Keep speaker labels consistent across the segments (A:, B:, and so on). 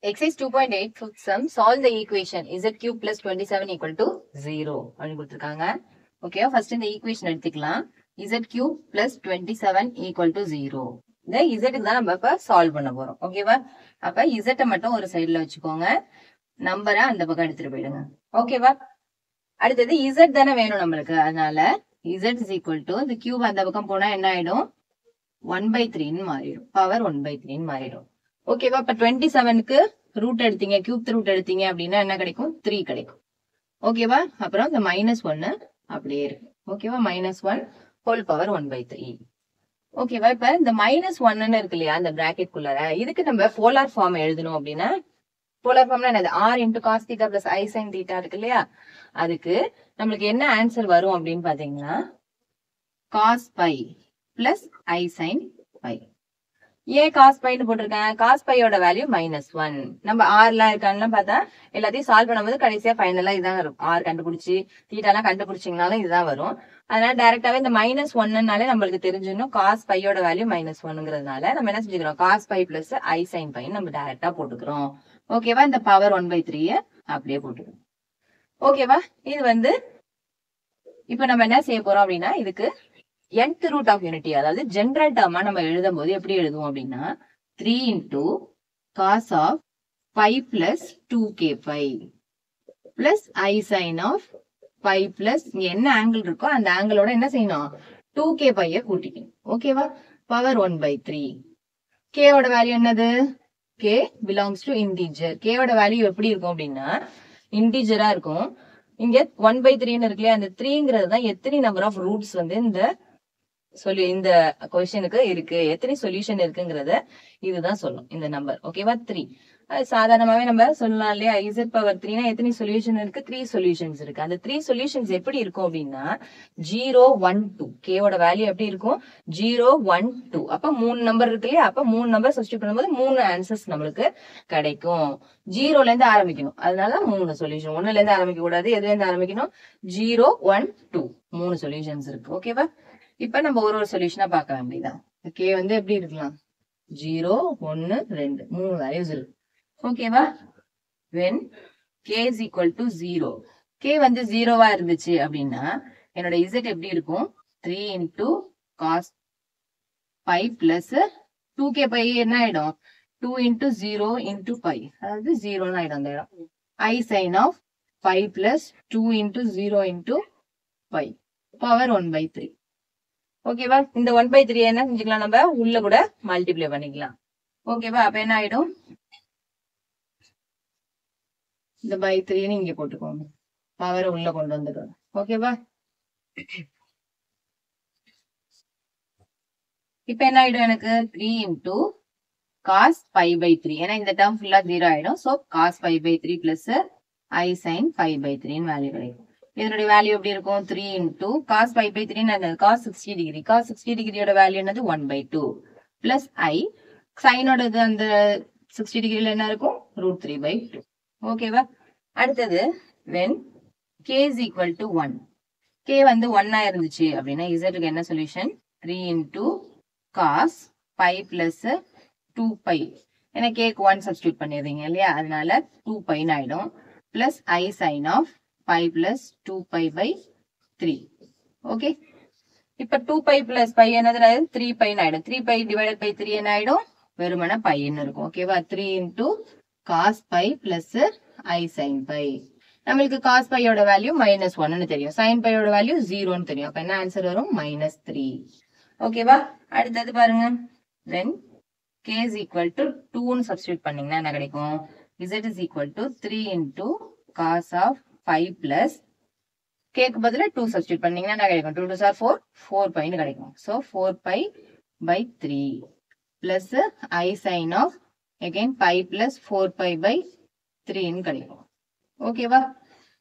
A: Exercise 2.8 fifth sum. Solve the equation z cube plus 27 equal to 0. அப்படின்னு கொடுத்திருக்காங்க. Okay, first இந்த equation எடுத்துக்கலாம். z cube plus 27 equal to 0. இந்த z தான் நம்ம இப்ப சால்வ் பண்ண போறோம். ஓகேவா? அப்ப z மட்டும் ஒரு சைடுல வச்சுக்கோங்க. நம்பரை அந்த பக்கம் எடுத்துட்டு போயிடுங்க. ஓகேவா? அடுத்தது z தானே வேணும் நம்மளுக்கு. அதனால z is equal to இந்த கியூப் அந்த பக்கம் போனா என்ன ஆயிடும்? 1/3 மாறிடும். பவர் 1/3 மாறிடும். ஓகேவா? இப்ப 27க்கு ரூட் எடுத்தீங்க, கியூப் ரூட் எடுத்தீங்க அப்படின்னா என்ன கிடைக்கும்? 3 கிடைக்கும். ஓகேவா? அப்புறம் இந்த -1 அப்படியே இருக்கு. ஓகேவா? -1 ஹோல் பவர் 1/3. ஓகேவா? இப்ப இந்த -1 இருக்கு இல்லையா அந்த பிராக்கெட் குள்ளார, இதுக்கு நம்ம போலார் ஃபார்ம் எழுதணும் அப்படின்னா, போலார் ஃபார்ம்னா என்னது? r into cos theta plus i sin theta இருக்கு இல்லையா? அதுக்கு நம்மளுக்கு என்ன ஆன்சர் வரும் அப்படின்னு பாத்தீங்கன்னா, cos pi plus i sin pi. ஏன் cos பைன்னு போட்டிருக்கேன்? cos பையோட வேல்யூ -1. நம்ம ஆர்லாம் இருக்கான்னு பார்த்தா எல்லாத்தையும் சால்வ் பண்ணும்போது கடைசியா ஃபைனலா இதுதான் வரும். ஆர் கண்டுபிடிச்சி தீட்டாலாம் கண்டுபிடிச்சிங்கனாலும் இதுதான் வரும். அதனால டைரக்டாவே இந்த -1னாலே நம்மளுக்கு தெரிஞ்சிடணும் cos பையோட வேல்யூ -1ங்கிறதுனால நம்ம என்ன செஞ்சுக்கிறோம்? cos pi plus i sin pi நம்ம டைரக்டா போட்டுக்கிறோம். ஓகேவா? இந்த பவர் 1/3 அப்படியே போட்டுக்கிறோம். ஓகேவா? இது வந்து இப்ப நம்ம என்ன செய்ய போறோம் அப்படின்னா, இதுக்கு nth root of unity, அதாவது ஜெனரல் டேர்மா நம்ம எழுதும் போது எப்படி எழுதுவோம் அப்படின்னா 3 into cos of pi plus 2k pi plus i sin of pi plus இங்க என்ன ஆங்கிள் இருக்கோ அந்த ஆங்கிளோட என்ன செய்யணும்? 2k pi கூட்டிக்கணும். ஓகேவா? பவர் 1/3. k ஓட வேல்யூ என்னது? k belongs to integer. k ஓட வேல்யூ எப்படி இருக்கும் அப்படின்னா இன்டிஜரா இருக்கும். இங்க 1/3 இருக்கு இல்லையா, அந்த 3ங்கிறது தான் எத்தனை நம்பர் ஆஃப் ரூட்ஸ் வந்து இந்த கொஸ்டினுக்கு இருக்கு, எத்தனை சொல்யூஷன் இருக்குங்கிறத இதுதான் சொல்லும் இந்த நம்பர். ஓகேவா? 3. அது சாதாரணமாவே நம்ம சொல்லலாம் இல்லையா, z பவர் 3னா எத்தனை சொல்யூஷன் இருக்கு? 3 சொல்யூஷன்ஸ் இருக்கு. அந்த 3 சொல்யூஷன்ஸ் எப்படி இருக்கும் அப்படின்னா 0 1 2. k-ஓட வேல்யூ எப்படி இருக்கும்? 0 1 2. அப்ப 3 நம்பர் இருக்கு இல்லையா, அப்ப 3 நம்பர் சப்ஸ்டிட்யூட் பண்ணும்போது 3 ஆன்சர்ஸ் நம்மளுக்கு கிடைக்கும். 0ல இருந்து ஆரம்பிக்கணும், அதனால 3 சொல்யூஷன். 1ல இருந்து ஆரம்பிக்க கூடாது, எதுல இருந்து ஆரம்பிக்கணும்? 0 1 2. 3 சொல்யூஷன்ஸ் இருக்கு. ஓகேவா? இப்ப நம்ம ஒரு சொல்யூஷனா பார்க்க வேண்டியதான். k வந்து எப்படி இருக்கலாம்? 0 1 2 3 வேல்யூஸ் இருக்கு. ஓகேவா? when k is equal to 0, k வந்து 0வா இருந்துச்சு அப்படின்னா என்னோட z எப்படி இருக்கும்? 3 into cos pi plus 2k pi என்ன ஆயிடும்? 2 into 0 into pi, அதாவது 0 ஆயிடும் அந்த இடம். i sin of pi plus 2 into 0 into pi power 1/3. ஓகேவா? இந்த 1/3 என்ன செஞ்சுக்கலாம்? நம்ம உள்ள கூட மல்டிப்ளை பண்ணிக்கலாம். ஓகேவா? அப்ப என்ன ஆயிடும்? இந்த பை 3 இங்க போட்டுக்கோங்க, பவரை உள்ள கொண்டு வந்துடும். ஓகேவா? இப்ப என்ன ஆயிடும் எனக்கு? 3 into cos pi by 3. ஏன்னா இந்த டேர்ம் ஃபுல்லா 0 ஆயிடும். So cos pi by 3 plus i sin pi by 3 value கிடைக்கும். இதனுடைய வேல்யூ எப்படி இருக்கும்? 3 into cos pi by 3 cos 60 degree. cos 60 டிகிரியோட value என்னது? 1/2 plus i சைனோட அந்த 60 டிகிரில என்ன இருக்கும்? √3/2. ஓகேவா? அடுத்தது when k is equal to 1. k வந்து 1 இருந்துச்சு அப்படின்னா z க்கு என்ன solution? 3 into cos pi plus 2pi. ஏன்னா k க்கு 1 சப்ஸ்டிட்யூட் பண்ணிடுறீங்க இல்லையா, அதனால 2pi ஆயிடும் plus i sin of pi plus 2pi by 3. Okay, இப்ப 2pi plus pi என்னது? 3pi ஆயிடும். 3pi divided by 3 என்ன ஆயிடும்? வெறுமனே pi இருக்கும். ஓகேவா? 3 into cos pi plus i sin pi. நம்மளுக்கு cos pi யோட வேல்யூ -1 தெரியும், sin pi யோட வேல்யூ 0 தெரியும். அப்ப என்ன ஆன்சர் வரும்? -3. ஓகேவா? அடுத்தது பாருங்க, then k is equal to 2 substitute பண்ணீங்கன்னா என்ன கிடைக்கும்? z is equal to 3 into cos of 5 plus k க்கு பதிலா 2 சப்ஸ்டிட்யூட் பண்ணீங்கன்னா என்ன கிடைக்கும்? 2 2s are 4, 4pi கிடைக்கும். So 4pi by 3 plus i sin of again pi plus 4pi by 3 கிடைக்கும். ஓகேவா?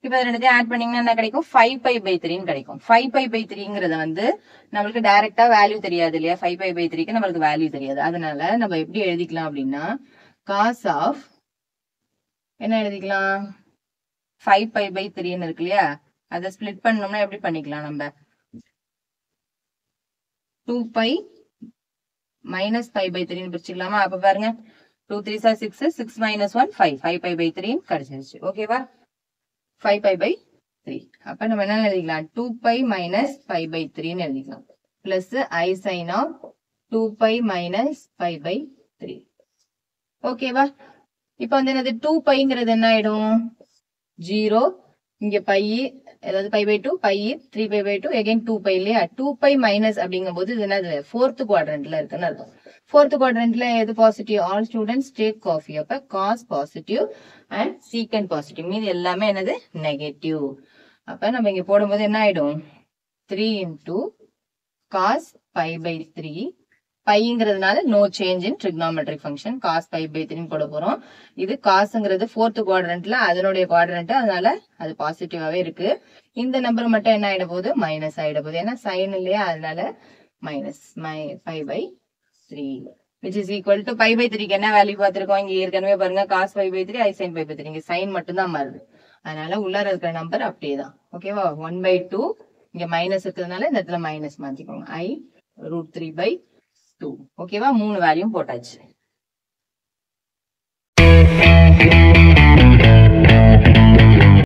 A: இப்ப ரெண்டுத்தையும் ஆட் பண்ணீங்கன்னா என்ன கிடைக்கும்? 5pi by 3 கிடைக்கும். 5pi by 3ங்கிறத வந்து நம்மளுக்கு டைரக்டா வேல்யூ தெரியாது இல்லையா, 5pi by 3க்கு நம்மளுக்கு வேல்யூ தெரியாது. அதனால நம்ம எப்படி எழுதிக்கலாம் அப்படின்னா cos of என்ன எழுதிக்கலாம்? 5pi by 3 இருக்கு இல்லையா, அதை ஸ்பிளிட் பண்ணோம்னா எப்படி பண்ணிக்கலாம்? நம்ம 2pi - pi by 3 பிரிச்சுக்கலாமா? அப்ப பாருங்க 2 3s are 6, 6 minus 1 5, 5 pi by 3 கிடைச்சிருச்சு. ஓகேவா? 5 pi by 3. அப்ப நம்ம என்ன எழுதிக்கலாம்? 2 pi minus pi by 3 ன்னு எழுதிக்கலாம். plus I sin of 2 pi minus pi by 3. ஓகேவா? இப்ப வந்து என்னது 2 piங்கிறது என்ன ஆயிடும்? 0, இங்க pi, அதாவது pi by 2, pi, 3 pi by 2, again 2 pi இல்லையா? 2 pi minus அப்படிங்கும்போது இது என்னது? 4th quadrantல இருக்குன்னு அர்த்தம். 4th quadrantல எது positive? All students take coffee. அப்ப cos positive and secant positive. மீது எல்லாமே என்னது? நெகட்டிவ். அப்ப நம்ம இங்க போடும்போது என்ன ஆயிடும்? 3 into cos pi by 3. பைங்கிறதுனால no change in trigonometric function. cos pi by 3 போட போறோம். இது cosங்கிறது 4th quadrantல அதனுடைய quadrant, அதனால அது பாசிட்டிவாவே இருக்கு. இந்த நம்பர் மட்டும் என்ன ஆயிட போகுது? மைனஸ் ஆயிட போகுது. ஏன்னா சைன் இல்லையா? அதனால minus pi by 3 which is equal to pi by 3க்கு என்ன வேல்யூ பார்த்திருக்கோம்? இங்க ஏற்கனவே பாருங்க cos pi by 3, I sin pi by 3. இங்க சைன் மட்டும் தான் மாறுது. அதனால உள்ளார இருக்கிற நம்பர் அப்படியே தான். ஓகேவா? 1/2 இங்க மைனஸ் இருக்கிறதுனால இந்த இடத்துல மைனஸ் மாத்திக்கோங்க. I √3/2. ஓகேவா? 3 வேல்யூ போட்டாச்சு.